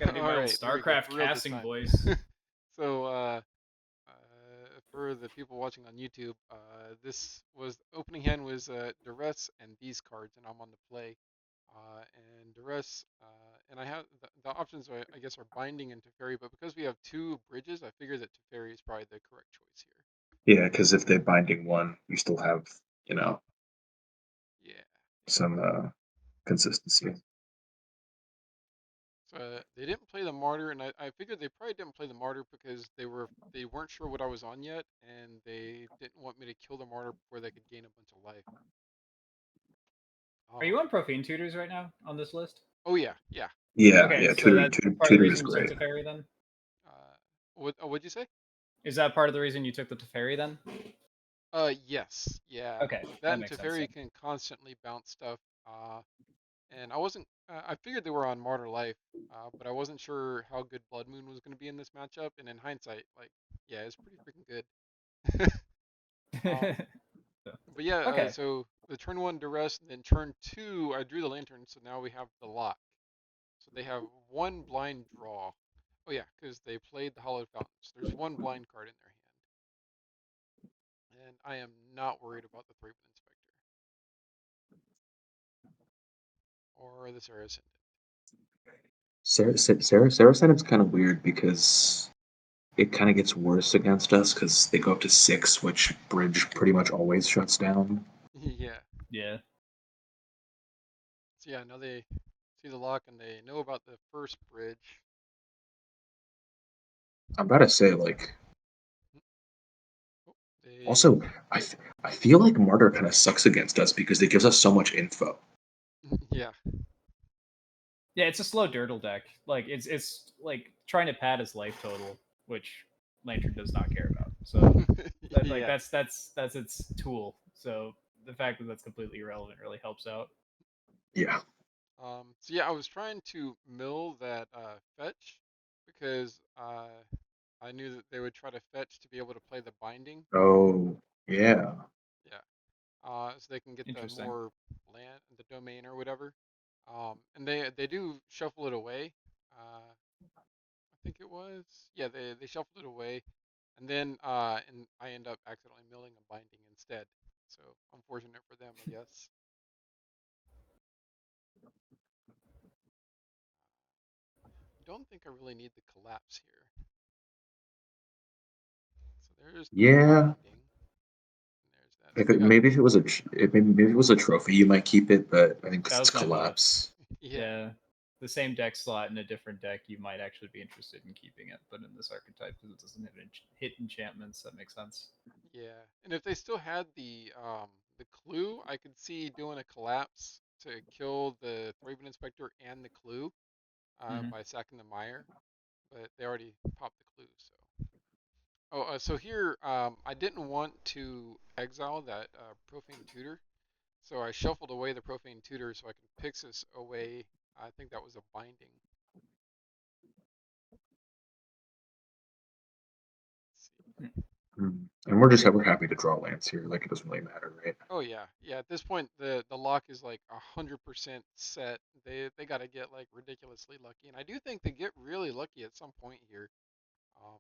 Gotta do All my old right, there we go. StarCraft For real this casting time. voice. So, for the people watching on YouTube, this was opening hand was Duress and Beast cards, and I'm on the play. And Duress, and I have the options. I guess are Binding and Teferi, but because we have two bridges, I figure that Teferi is probably the correct choice here. Yeah, because if they're binding one, you still have, you know, Yeah, yeah. some consistency. So they didn't play the Martyr, and I figured they probably didn't play the Martyr because they weren't sure what I was on yet, and they didn't want me to kill the Martyr before they could gain a bunch of life. Are you on Profane Tutors right now on this list? Oh yeah, yeah. Yeah, Okay, yeah. so Tutor, that's tutor, part of the tutor is reason you took great. Teferi then? What'd you say? Is that part of the reason you took the Teferi then? Yes, yeah. Okay, That that and makes sense Teferi then. can constantly bounce stuff. And I wasn't. I figured they were on Martyr Life, but I wasn't sure how good Blood Moon was going to be in this matchup. And in hindsight, like, yeah, it's pretty freaking good. Um, but yeah, Okay. so the turn one Duress, and then turn two, I drew the Lantern, so now we have the lock. So they have one blind draw. Oh yeah, because they played the Hallowed Fountains. There's one blind card in their hand, and I am not worried about the Thraben Inspector or the Saracen. Saracen kind of weird because it kind of gets worse against us because they go up to 6, which bridge pretty much always shuts down. Yeah. Yeah. So yeah, now they see the lock and they know about the first bridge. I'm about to say, like, Oh, they also, I feel like Martyr kind of sucks against us because it gives us so much info. yeah. Yeah, it's a slow dirtle deck. Like it's like trying to pad his life total, which Lantern does not care about. So like Yeah. that's its tool. So the fact that that's completely irrelevant really helps out. Yeah. So yeah, I was trying to mill that fetch because I knew that they would try to fetch to be able to play the binding. Oh, yeah. Yeah. So they can get the Interesting. more land, the domain or whatever. And they do shuffle it away. I think it was. Yeah, they shuffled it away, and then and I end up accidentally milling a binding instead. So unfortunate for them, I guess. Don't think I really need the collapse here. So there's the Yeah. binding, and there's that. So they got Maybe if it was maybe if it was a trophy, you might keep it, but I think 'cause That it's was my thoughts. collapse. yeah, Yeah. The same deck slot in a different deck, you might actually be interested in keeping it, but in this archetype, because it doesn't hit enchantments, that makes sense. yeah. And if they still had the clue, I could see doing a collapse to kill the Thraben Inspector and the clue Mm-hmm. by sacking the Mire, but they already popped the clue, so. Oh, so here, I didn't want to exile that Profane Tutor, so I shuffled away the Profane Tutor so I could Pixis away. I think that was a binding. Let's see. And we're happy to draw lands here. Like it doesn't really matter, right? Oh yeah, yeah. At this point, the lock is like 100% set. They got to get like ridiculously lucky, and I do think they get really lucky at some point here. Um,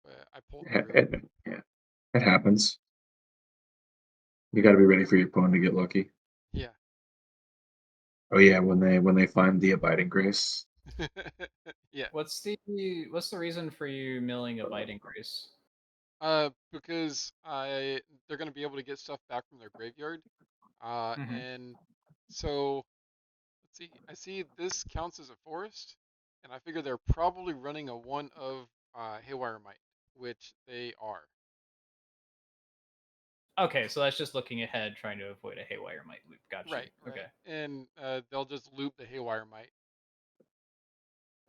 but I pulled through. Yeah, it happens. You got to be ready for your opponent to get lucky. Yeah. Oh yeah, when they find the abiding grace. Yeah. What's the reason for you milling a biting grace? Because they're gonna be able to get stuff back from their graveyard. Mm-hmm. And so let's see. I see this counts as a forest, and I figure they're probably running a one of Haywire Might, which they are. Okay, so that's just looking ahead, trying to avoid a haywire might loop. Got you. Right, Okay. right. And they'll just loop the Haywire Might.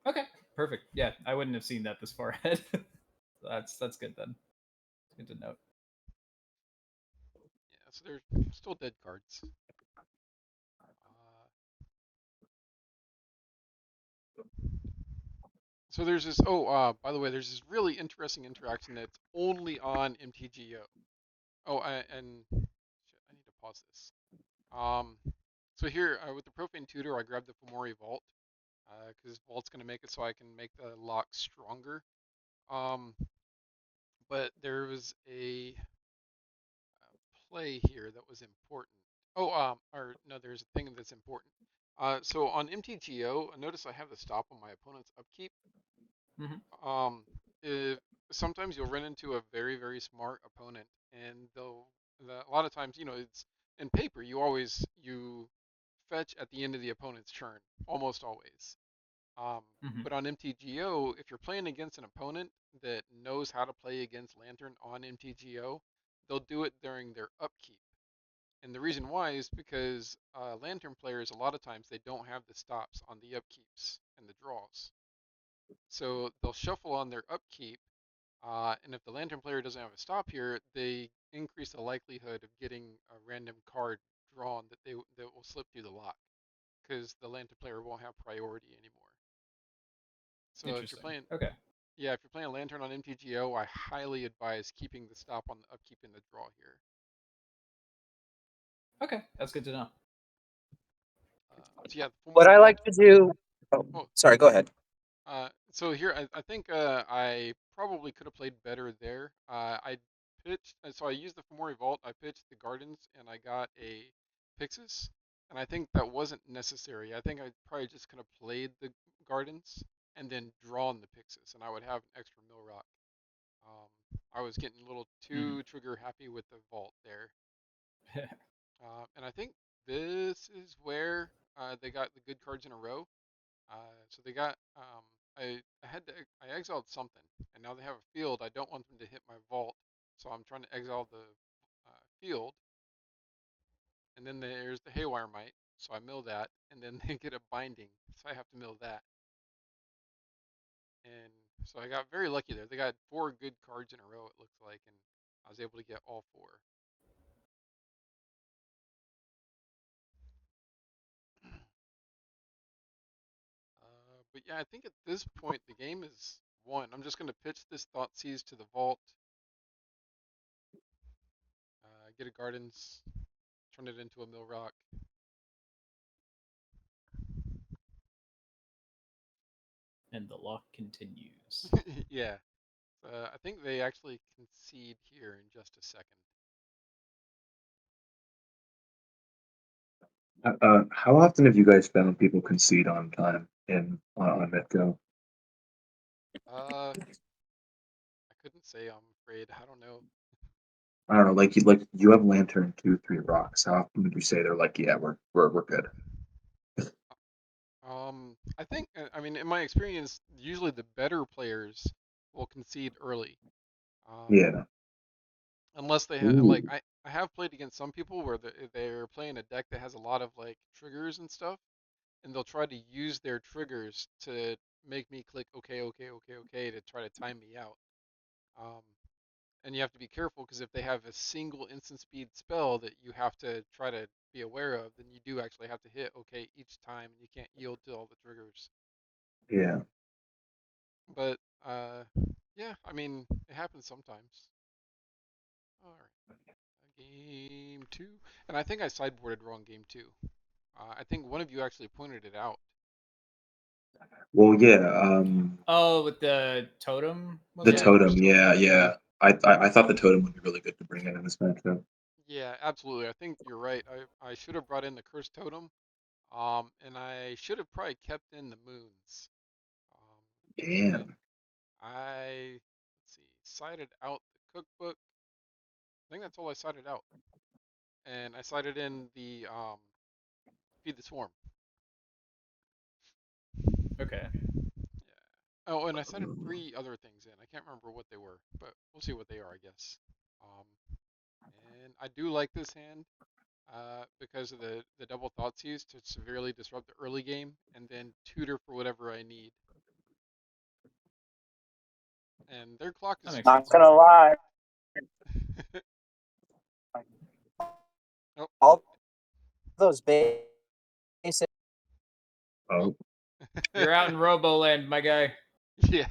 Okay. Perfect. Yeah, I wouldn't have seen that this far ahead. That's good then. Good to note. Yeah, so they're still dead cards. Uh, so there's this. Oh, by the way, there's this really interesting interaction that's only on MTGO. Oh, and shit, I need to pause this. Um, so here with the Profane Tutor, I grabbed the Fomori Vault. because Vault's going to make it so I can make the lock stronger. Um, but there was a play here that was important. Oh, or no, there's a thing that's important. So on MTGO, notice I have the stop on my opponent's upkeep. Um, if, sometimes you'll run into a very, very smart opponent, and a lot of times, it's in paper. You fetch at the end of the opponent's turn, almost always. Um, but on MTGO, if you're playing against an opponent that knows how to play against Lantern on MTGO, they'll do it during their upkeep. And the reason why is because Lantern players, a lot of times, they don't have the stops on the upkeeps and the draws. So they'll shuffle on their upkeep, and if the Lantern player doesn't have a stop here, they increase the likelihood of getting a random card drawn that will slip through the lock, because the Lantern player won't have priority anymore. So if you're playing, Okay. yeah, if you're playing Lantern on MTGO, I highly advise keeping the stop on the upkeep and the draw here. Okay, that's good to know. So yeah, What I like to do. Oh, sorry. Go ahead. So here, I think I probably could have played better there. I pitched, so I used the Fomori Vault, I pitched the Gardens, and I got a Pixis, and I think that wasn't necessary. I think I probably just could have played the Gardens and then drawn the Pixis, and I would have an extra mill rock. I was getting a little too trigger happy with the Vault there. And I think this is where they got the good cards in a row. So they got I exiled something, and now they have a field. I don't want them to hit my vault, so I'm trying to exile the field. And then there's the Haywire Mite, so I mill that, and then they get a binding, so I have to mill that. And so I got very lucky there. They got 4 good cards in a row, it looks like, and I was able to get all 4. But yeah, I think at this point the game is won. I'm just going to pitch this Thoughtseize to the vault, get a Gardens, turn it into a mill rock. And the lock continues. Yeah. I think they actually concede here in just a second. How often have you guys found people concede on time on Mitgo? I couldn't say, I'm afraid. I don't know. I don't know, like you have Lantern 2, 3 rocks. How often would you say they're like, yeah, we're good? I think, I mean, in my experience, usually the better players will concede early. Yeah. Unless they have, Ooh. like, I have played against some people where they're playing a deck that has a lot of, like, triggers and stuff, and they'll try to use their triggers to make me click okay, okay, okay, okay to try to time me out. Um, and you have to be careful because if they have a single instant speed spell that you have to try to be aware of, then you do actually have to hit okay each time, and you can't yield to all the triggers. Yeah. But yeah, I mean it happens sometimes. All right, game 2, and I think I sideboarded wrong game 2. I think one of you actually pointed it out. Well, yeah. Oh, with the totem? The Yeah, totem. first totem. Yeah. I thought the totem would be really good to bring in this matchup. Yeah, absolutely. I think you're right. I should have brought in the cursed totem. And I should have probably kept in the moons. But Damn. let's see, cited out the cookbook. I think that's all I cited out. And I cited in the feed the swarm. Okay. Yeah. Oh, and I cited 3 other things in. I can't remember what they were, but we'll see what they are, I guess. Um, and I do like this hand because of the double Thoughtseize to severely disrupt the early game and then tutor for whatever I need. And their clock is Not gonna lie, oh, all those basic. Oh. You're out in Roboland, my guy. Yeah.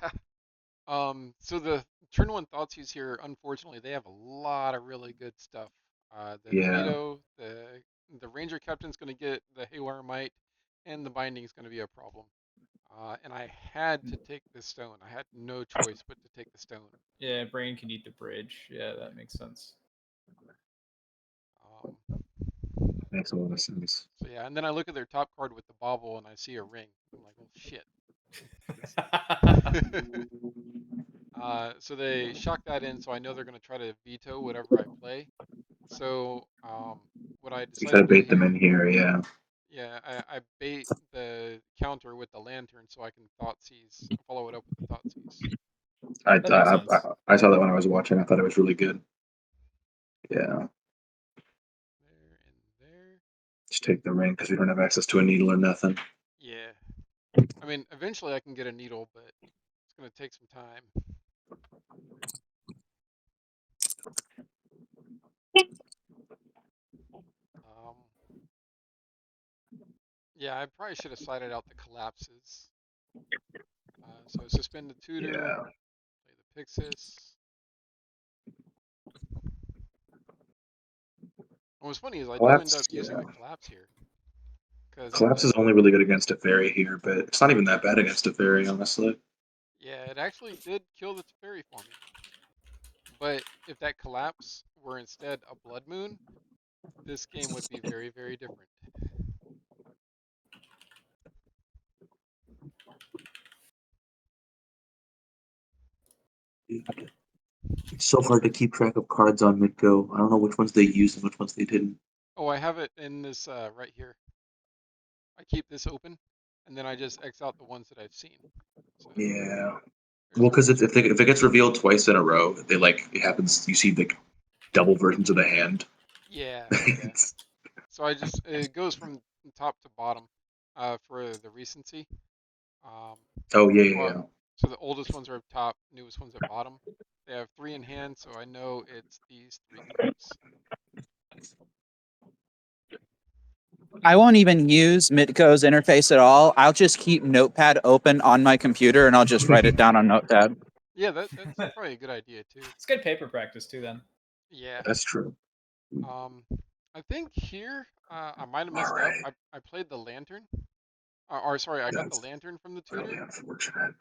So the turn 1 Thoughtseize here, unfortunately, they have a lot of really good stuff. The Yeah. Tornado, the Ranger Captain's going to get the Haywire Mite, and the Binding is going to be a problem. And I had to take the stone. I had no choice but to take the stone. Yeah, brain can eat the bridge. Yeah, that makes sense. Um, Makes a lot of sense. so yeah, and then I look at their top card with the bauble and I see a ring. I'm like, well, shit. So they shock that in, so I know they're going to try to veto whatever I play. So what I You gotta decided to do bait them in here, here, yeah. yeah, I bait the counter with the lantern so I can Thoughtseize, follow it up with the Thoughtseize. That makes sense. I saw that when I was watching. I thought it was really good. Yeah, There and there. just take the ring because we don't have access to a needle or nothing. Yeah. I mean, eventually I can get a needle, but it's going to take some time. Um, yeah, I probably should have sided out the collapses. So suspend the tutor, Yeah, play the Pixis. And what's funny is I do end up collapse. using Yeah, the collapse here. Because collapse is only really good against a fairy here, but it's not even that bad against a fairy, honestly. yeah, it actually did kill the Teferi for me. But if that collapse were instead a Blood Moon, this game would be very, very different. It's so hard to keep track of cards on mid-go. I don't know which ones they used and which ones they didn't. Oh, I have it in this right here. I keep this open, and then I just X out the ones that I've seen. So Yeah. there's Well, a because if it gets revealed twice in a row, they like it happens. You see the double versions of the hand. yeah, yeah. So I just it goes from top to bottom for the recency. Um, Oh yeah, yeah, well, yeah. so the oldest ones are up top, newest ones at bottom. They have 3 in hand, so I know it's these 3 cards. I won't even use Mitko's interface at all. I'll just keep Notepad open on my computer and I'll just write it down on Notepad. Yeah, that's probably a good idea too. It's good paper practice too. Then. Yeah. That's true. Um, I think here I might have All messed up. right. I played the lantern. Or sorry, I got the That's lantern from the really tutor. unfortunate.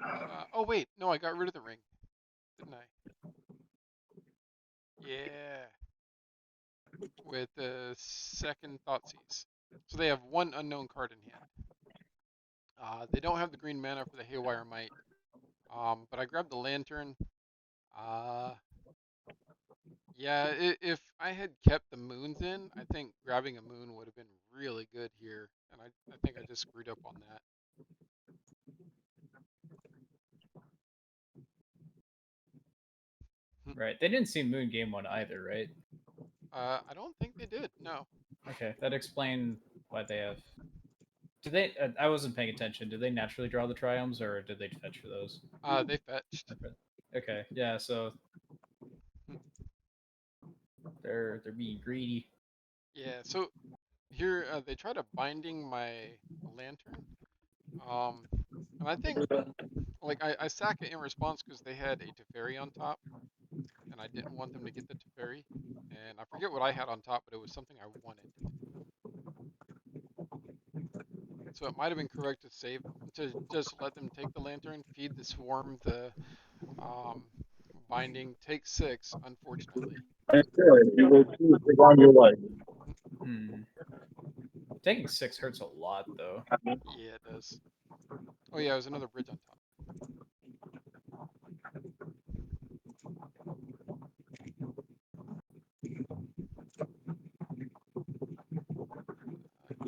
Oh wait, no, I got rid of the ring, didn't I? Yeah, with the second Thoughtseize. So they have 1 unknown card in hand. They don't have the green mana for the Haywire Might. But I grabbed the lantern. Uh, yeah, if I had kept the moons in, I think grabbing a moon would have been really good here, and I think I just screwed up on that. Right. They didn't see Moon game one either, right? I don't think they did. No. Okay, that explains why they have. Did they? I wasn't paying attention. Did they naturally draw the triomes, or did they fetch for those? They fetched. Okay, yeah. So they're being greedy. Yeah. So here they try to binding my lantern. Um, and I think like I sack it in response because they had a Teferi on top, and I didn't want them to get the Teferi. And I forget what I had on top, but it was something I wanted. So it might have been correct to save to just let them take the lantern, feed the swarm the um, binding, take 6. Unfortunately, You will choose on your life. Hmm. Taking 6 hurts a lot, though. yeah, it does. Oh yeah, there's another bridge on top.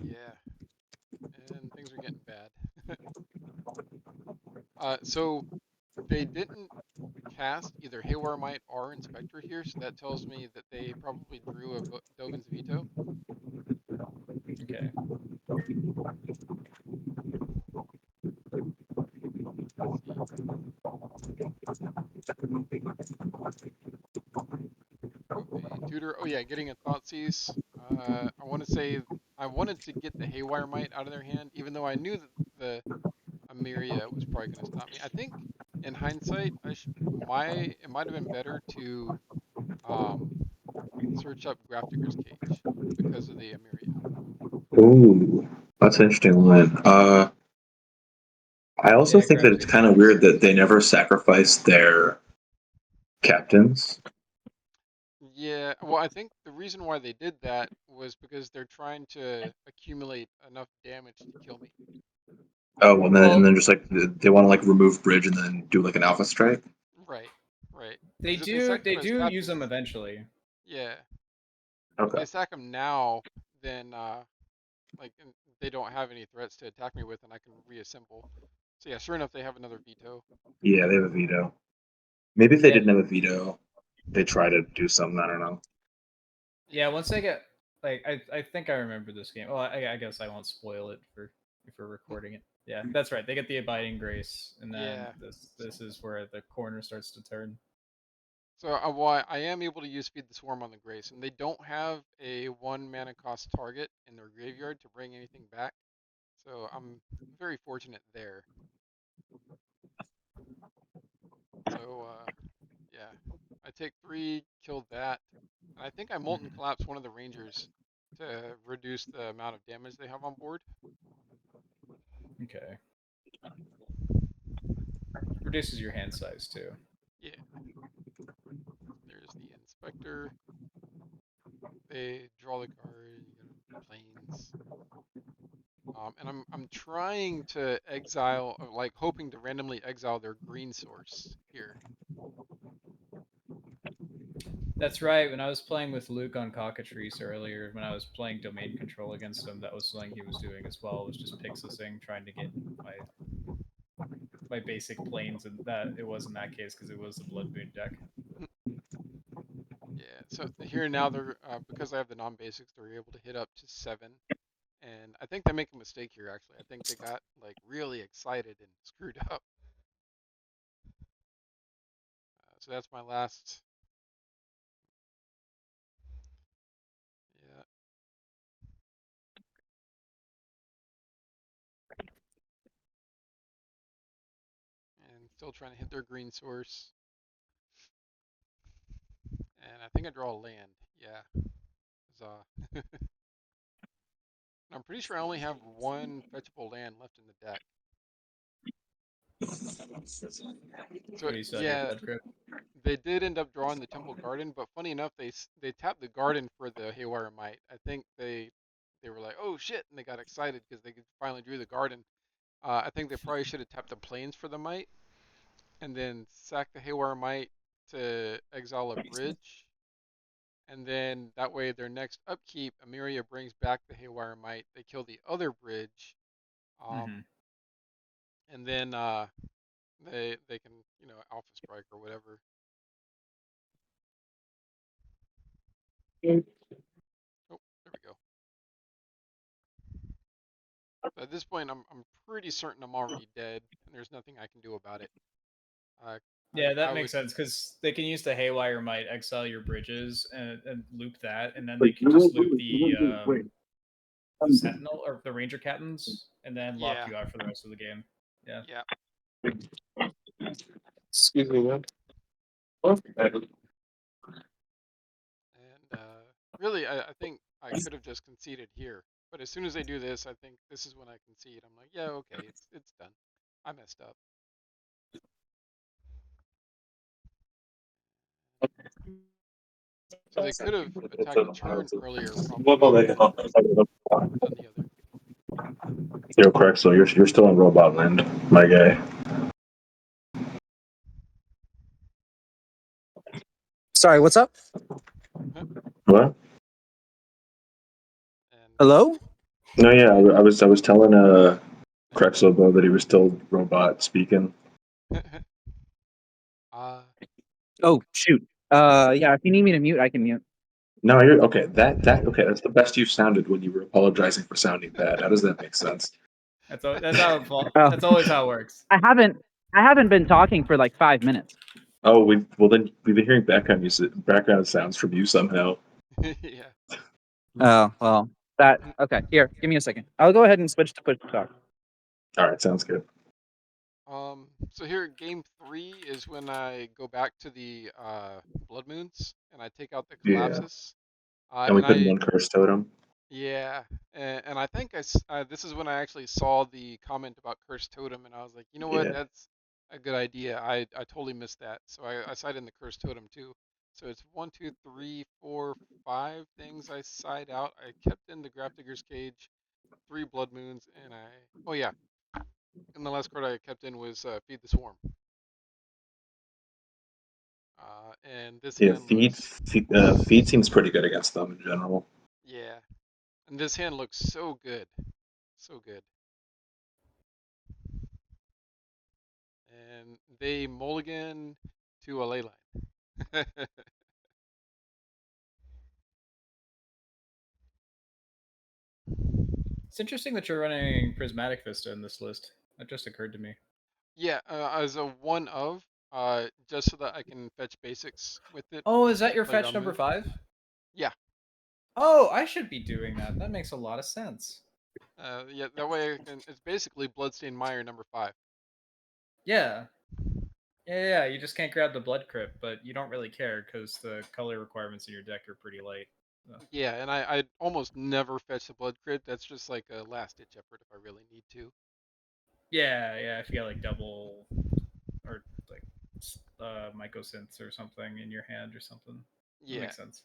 Yeah, and things are getting bad. So they didn't cast either Haywire Might or Inspector here, so that tells me that they probably drew a Dovin's Veto. Okay. Let's see. Oh, a tutor. Oh yeah, getting a Thoughtseize. I want to say I wanted to get the Haywire Might out of their hand, even though I knew that the Amiria was probably going to stop me. I think in hindsight, it might have been better to um, search up Grafdigger's Cage because of the Amiria. Ooh, that's an interesting line. I also Yeah, think that grab it's two. kind of weird that they never sacrificed their captains. Yeah, well, I think the reason why they did that was because they're trying to accumulate enough damage to kill me. Oh, well, Well, and then just like they want to like remove bridge and then do like an alpha strike. Right, right. they 'Cause if they do sacrifice use them captains, eventually. yeah. If Okay. they sack them now, then like they don't have any threats to attack me with, and I can reassemble. So yeah, sure enough, they have another veto. Yeah, they have a veto. Maybe if they Yeah, didn't have a veto, they try to do something. I don't know. yeah. Once they get like, I think I remember this game. Well, I guess I won't spoil it for if we're recording it. Yeah, that's right. They get the Abiding Grace, and then Yeah. this is where the corner starts to turn. So well, I am able to use Feed the Swarm on the Grace, and they don't have a 1 mana cost target in their graveyard to bring anything back. So I'm very fortunate there. So yeah, I take 3, kill that, and I think I Molten Collapse one of the Rangers to reduce the amount of damage they have on board. Okay. Reduces your hand size too. Yeah. There's the Inspector. They draw the card. You go to Plains. And I'm trying to exile, like hoping to randomly exile their green source here. That's right. When I was playing with Luke on Cockatrice earlier, when I was playing Domain Control against him, that was something he was doing as well. Was just pixelsing, trying to get my basic planes, and that it was in that case because it was the Blood Moon deck. Yeah. So here now they're because I have the non-basics, they're able to hit up to 7. And I think they make a mistake here. Actually, I think they got like really excited and screwed up. So that's my last. Yeah. And still trying to hit their green source. And I think I draw a land. Yeah. I'm pretty sure I only have 1 fetchable land left in the deck. So What do you said? Your yeah, Flood Crypt? they did end up drawing the Temple Garden, but funny enough, they tapped the Garden for the Haywire Might. I think they were like, oh shit, and they got excited because they finally drew the Garden. I think they probably should have tapped the Plains for the Might, and then sacked the Haywire Might to exile a bridge, and then that way their next upkeep, Amiria brings back the Haywire Might. They kill the other bridge, Mm-hmm. and then they can Alpha Strike or whatever. Oh, there we go. So at this point, I'm pretty certain I'm already dead, and there's nothing I can do about it. Yeah, I that would. makes sense because they can use the Haywire Might, exile your bridges, and loop that, and then they can just loop the Sentinel or the Ranger Captains, and then lock Yeah, you out for the rest of the game. Yeah. yeah. Excuse me, man. And really, I think I could have just conceded here. But as soon as they do this, I think this is when I concede. I'm like, yeah, okay, it's done. I messed up. So they could have attacked a turn earlier, probably, and done the other. You're correct. So you're still on robot land, my guy. Sorry, what's up? What? And Hello? No, yeah, I was telling Crexobo that he was still robot speaking. Oh, shoot. Yeah, if you need me to mute, I can mute. No, you're okay. Okay. That's the best you've sounded when you were apologizing for sounding bad. How does that make sense? That's how Oh. that's always how it works. I haven't been talking for like 5 minutes. Oh, then we've been hearing background sounds from you somehow. yeah. Oh, well, okay. Here, give me a second. I'll go ahead and switch to push to talk. All right, sounds good. So here, game 3 is when I go back to the Blood Moons and I take out the Yeah. Collapses. And we And put in I one curse totem. Yeah, and I think this is when I actually saw the comment about cursed totem, and I was like, you know what, Yeah. that's a good idea. I totally missed that, so I side in the cursed totem too. So it's one, two, three, four, five things I side out. I kept in the Grafdigger's Cage, three Blood Moons, and oh yeah, and the last card I kept in was Feed the Swarm. And this Yeah, hand looks, feed seems pretty good against them in general. yeah, and this hand looks so good, so good. And they mulligan to a ley line. It's interesting that you're running Prismatic Vista in this list. That just occurred to me. Yeah, as a one of, just so that I can fetch basics with it Oh, is that your later fetch on the number move. 5? Yeah, Oh, I should be doing that. That makes a lot of sense. yeah. That way I can. It's basically Bloodstained Mire number 5. Yeah. Yeah. You just can't grab the Blood Crypt, but you don't really care because the color requirements in your deck are pretty light. So. Yeah, and I almost never fetch the Blood Crypt. That's just like a last ditch effort if I really need to. Yeah. If you got like double or like mycosynths or something in your hand or something, that Yeah. makes sense.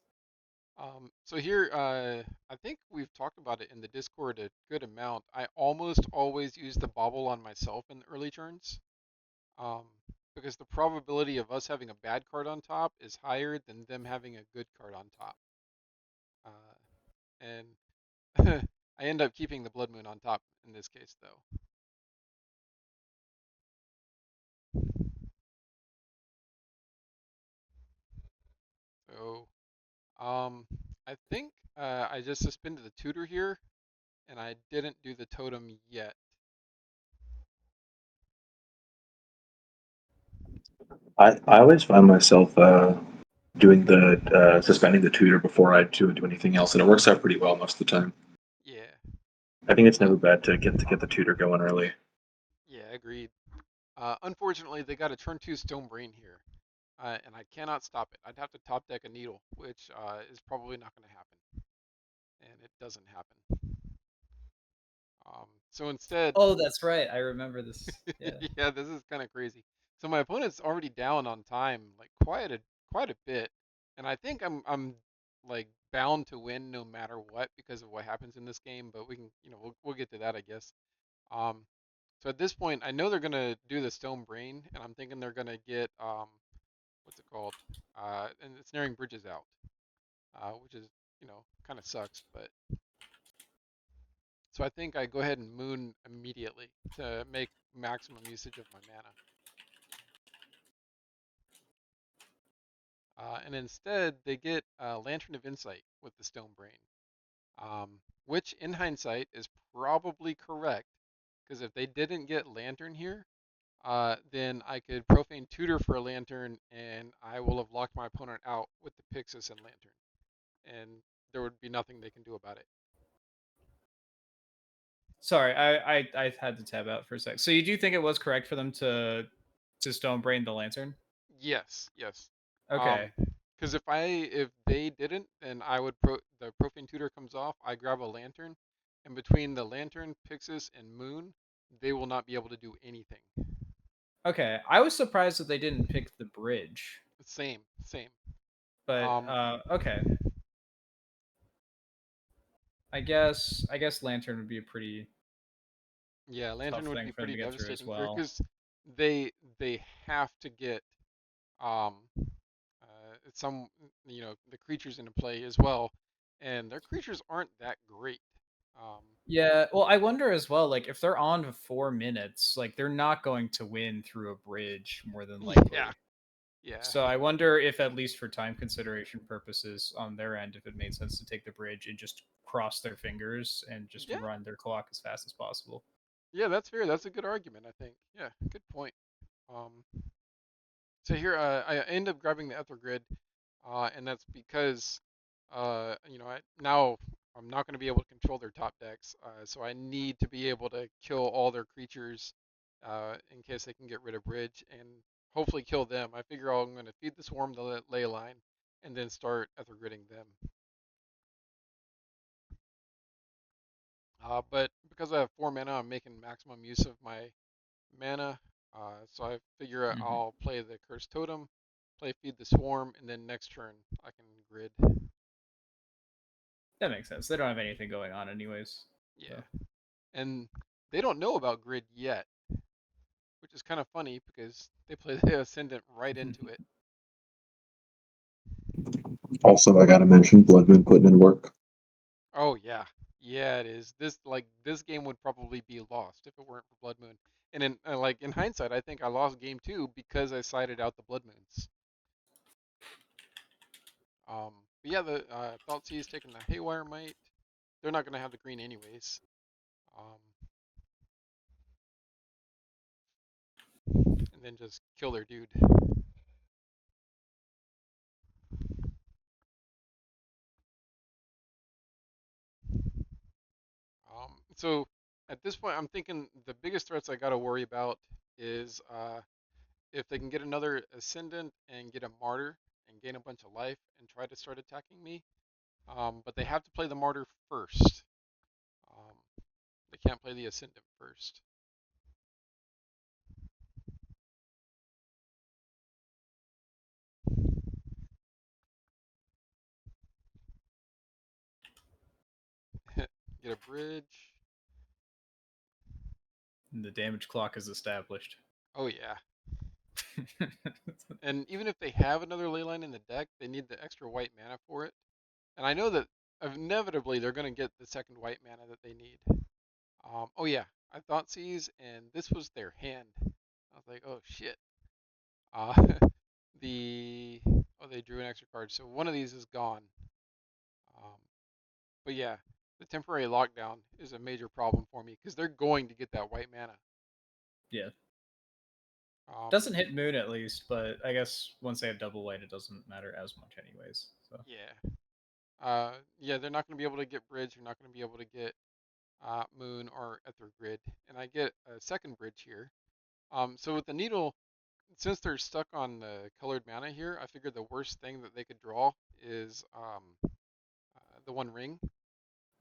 So here, I think we've talked about it in the Discord a good amount. I almost always use the bobble on myself in the early turns, um, because the probability of us having a bad card on top is higher than them having a good card on top. And I end up keeping the Blood Moon on top in this case, though. So, I think I just suspended the tutor here, and I didn't do the totem yet. I always find myself doing the suspending the tutor before I do anything else, and it works out pretty well most of the time. Yeah, I think it's never bad to get the tutor going early. yeah, agreed. Unfortunately, they got a turn 2 Stone Brain here, and I cannot stop it. I'd have to top deck a Needle, which is probably not going to happen, and it doesn't happen. So instead, Oh, that's right. I remember this. Yeah. yeah, this is kind of crazy. So my opponent's already down on time, like quite a bit, and I think I'm like bound to win no matter what because of what happens in this game. But we can, we'll get to that, I guess. Um, so at this point, I know they're gonna do the Stone Brain, and I'm thinking they're gonna get what's it called? And it's snaring bridges out, which is kind of sucks. But so I think I go ahead and moon immediately to make maximum usage of my mana. And instead, they get Lantern of Insight with the Stone Brain, which in hindsight is probably correct, because if they didn't get Lantern here, then I could Profane Tutor for a Lantern, and I will have locked my opponent out with the Pixis and Lantern, and there would be nothing they can do about it. Sorry, I had to tab out for a sec. So you do think it was correct for them to Stone Brain the Lantern? Yes, yes. Okay. Because if they didn't, then I would the Profane Tutor comes off. I grab a Lantern, and between the Lantern, Pixis, and Moon, they will not be able to do anything. Okay. I was surprised that they didn't pick the bridge. Same, same. But Um, okay. I guess Lantern would be a pretty yeah, tough Lantern would thing be for them pretty to get through as devastating here well. because they have to get um some the creatures into play as well, and their creatures aren't that great. Um, Yeah, well, I wonder as well, like if they're on for 4 minutes, like they're not going to win through a bridge more than yeah, likely. yeah, So I wonder if, at least for time consideration purposes on their end, if it made sense to take the bridge and just cross their fingers and just yeah, run their clock as fast as possible. yeah. That's fair. That's a good argument, I think. Yeah, good point. Um, so here I end up grabbing the Ether Grid, and that's because now I'm not going to be able to control their top decks, so I need to be able to kill all their creatures in case they can get rid of Bridge and hopefully kill them. I figure I'm going to feed the Swarm the Ley Line and then start Ether Gridding them. But because I have 4 mana, I'm making maximum use of my mana. So I figure Mhm. I'll play the Cursed Totem, play Feed the Swarm, and then next turn I can grid. That makes sense. They don't have anything going on anyways. Yeah. So. And they don't know about grid yet, which is kind of funny because they play the Ascendant right into it. Also, I gotta mention Blood Moon putting in work. Oh yeah, yeah it is. This game would probably be lost if it weren't for Blood Moon. And in hindsight, I think I lost game 2 because I sided out the Blood Moons. But yeah, the Thoughtseize is taking the Haywire Might. They're not gonna have the green anyways. Um, and then just kill their dude. So at this point, I'm thinking the biggest threats I gotta worry about is if they can get another Ascendant and get a Martyr and gain a bunch of life and try to start attacking me. But they have to play the Martyr first. Um, they can't play the Ascendant first. Get a bridge. And the damage clock is established. Oh yeah. And even if they have another Leyline in the deck, they need the extra white mana for it. And I know that inevitably they're going to get the second white mana that they need. Oh yeah, I thought Seas, and this was their hand. I was like, oh shit. Uh, they drew an extra card, so one of these is gone. Um, but yeah, the temporary lockdown is a major problem for me because they're going to get that white mana. Yeah. Um, Doesn't hit Moon at least, but I guess once they have double white, it doesn't matter as much anyways. So. yeah. Yeah, they're not going to be able to get bridge. They're not going to be able to get moon or ether grid, and I get a second bridge here. So with the needle, since they're stuck on the colored mana here, I figured the worst thing that they could draw is the one ring.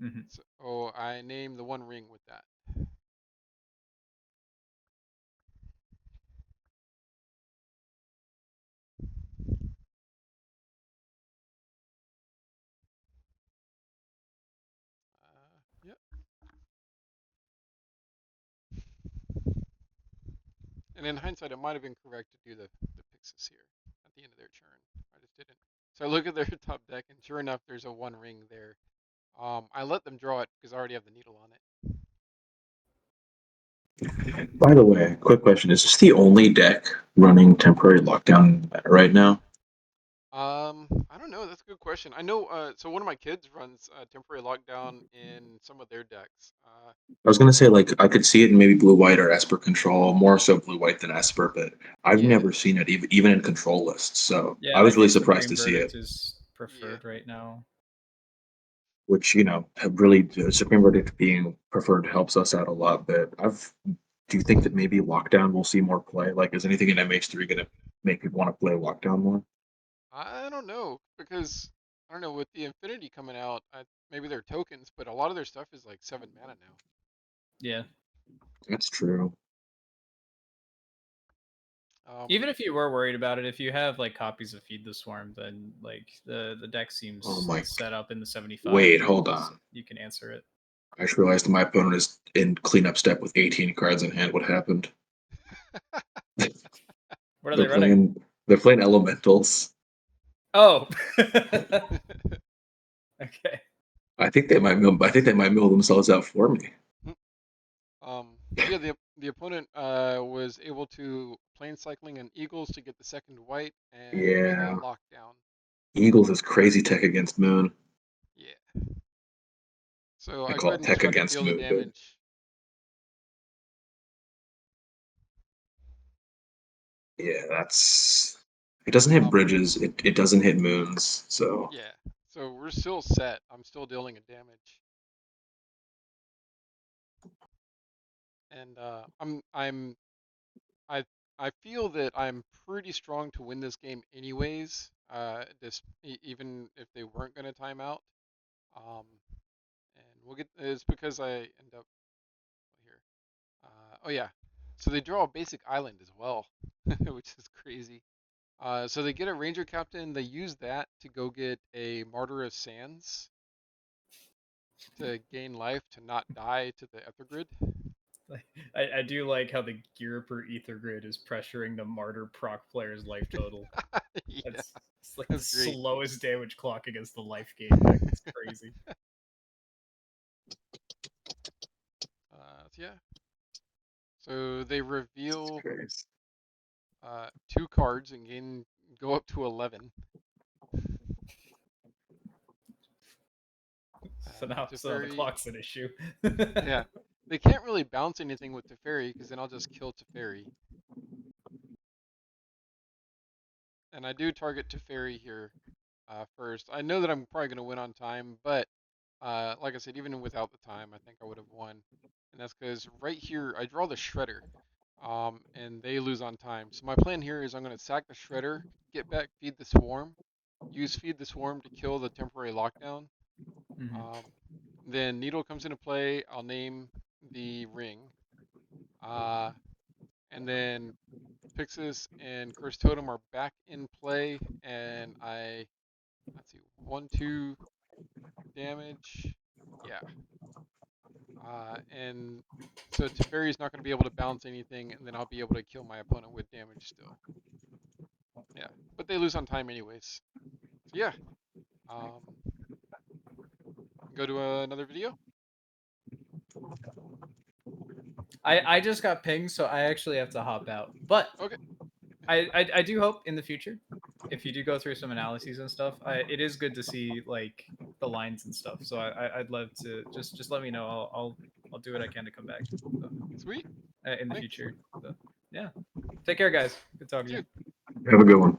Mm-hmm. So I name the one ring with that. Yep. And in hindsight, it might have been correct to do the Pixis here at the end of their turn. I just didn't. So I look at their top deck, and sure enough, there's a one ring there. I let them draw it because I already have the needle on it. By the way, quick question: is this the only deck running temporary lockdown right now? I don't know. That's a good question. I know. So one of my kids runs temporary lockdown in some of their decks. I was gonna say like I could see it in maybe blue white or Esper control, more so blue white than Esper, but I've Yeah, never seen it even in control lists. So Yeah, I I was really think surprised Supreme to see it. Verdict is yeah. preferred right now. Which have really Supreme Verdict being preferred helps us out a lot. But do you think that maybe Lockdown will see more play? Like, is anything in MH3 gonna make people want to play Lockdown more? I don't know because I don't know with the Infinity coming out. Maybe they're tokens, but a lot of their stuff is like 7 mana now. Yeah. That's true. Even if you were worried about it, if you have like copies of Feed the Swarm, then like the deck Oh seems my! set up in the 75 Wait, hold ranges. on. You can answer it. I just realized my opponent is in cleanup step with 18 cards in hand. What happened? What are They're they running? they're playing elementals. Oh. Okay. I think they might mill themselves out for me. So yeah, the opponent was able to plane cycling an Eagles to get the second white and play the Yeah, lockdown. Eagles is crazy tech against Moon. Yeah. So I I go call ahead it and just tech try to against deal the Moon, but damage. yeah, that's it doesn't hit Um, bridges, it doesn't hit moons, so yeah. So we're still set. I'm still dealing a damage, and I I feel that I'm pretty strong to win this game anyways. Even if they weren't going to time out. Um, and We'll get. It's because I end up here. Oh yeah. So they draw a basic island as well, which is crazy. So they get a ranger captain. They use that to go get a Martyr of Sands to gain life to not die to the Ether Grid. I do like how the gear per ether grid is pressuring the Martyr proc player's life total. Yeah, It's like that's the great. slowest damage clock against the life gain deck. It's crazy. Yeah. So they It's reveal crazy. 2 cards and go up to 11. So now the Teferi, clock's an issue. yeah. They can't really bounce anything with Teferi because then I'll just kill Teferi. And I do target Teferi here first. I know that I'm probably going to win on time, but like I said, even without the time, I think I would have won. And that's because right here, I draw the Shredder, and they lose on time. So my plan here is I'm going to sack the Shredder, get back, feed the Swarm, use feed the Swarm to kill the temporary lockdown. Mhm. Then Needle comes into play. I'll name the ring. And then Pixis and Curse Totem are back in play, and let's see, 1, 2 damage. Yeah. And so Teferi's not going to be able to bounce anything, and then I'll be able to kill my opponent with damage still. Yeah. But they lose on time anyways. So yeah. Um, go to another video. I just got pinged, so I actually have to hop out. But Okay. I do hope in the future, if you do go through some analyses and stuff, it is good to see like the lines and stuff. So I'd love to just let me know. I'll do what I can to come back so, Sweet. in the Thanks. future. So, yeah. Take care, guys. Good talking to You you. too. Have a good one.